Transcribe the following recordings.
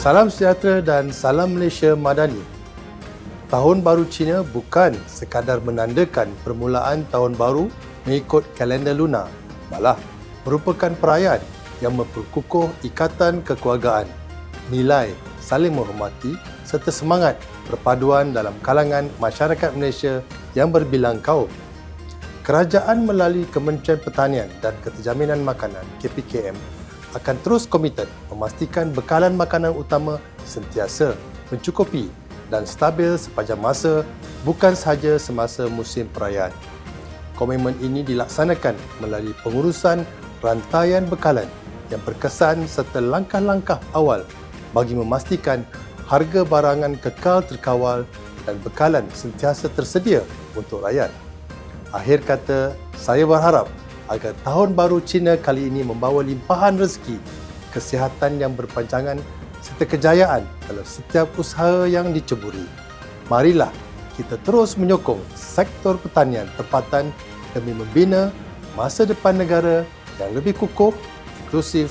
Salam sejahtera dan salam Malaysia Madani. Tahun Baru Cina bukan sekadar menandakan permulaan tahun baru mengikut kalender lunar, malah merupakan perayaan yang memperkukuh ikatan kekeluargaan, nilai saling menghormati serta semangat perpaduan dalam kalangan masyarakat Malaysia yang berbilang kaum. Kerajaan melalui Kementerian Pertanian dan Keterjaminan Makanan (KPKM) akan terus komited memastikan bekalan makanan utama sentiasa mencukupi dan stabil sepanjang masa, bukan sahaja semasa musim perayaan. Komitmen ini dilaksanakan melalui pengurusan rantaian bekalan yang berkesan serta langkah-langkah awal bagi memastikan harga barangan kekal terkawal dan bekalan sentiasa tersedia untuk rakyat. Akhir kata, saya berharap agar Tahun Baru Cina kali ini membawa limpahan rezeki, kesihatan yang berpanjangan serta kejayaan dalam setiap usaha yang diceburi. Marilah kita terus menyokong sektor pertanian tempatan demi membina masa depan negara yang lebih kukuh, inklusif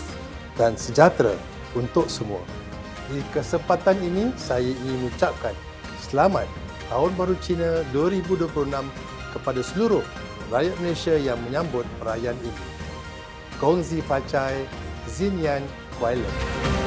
dan sejahtera untuk semua. Di kesempatan ini, saya ingin mengucapkan selamat Tahun Baru Cina 2026 kepada seluruh rakyat Malaysia yang menyambut perayaan ini. Gong Zi Fa Cai, Xin Yan, Kuala.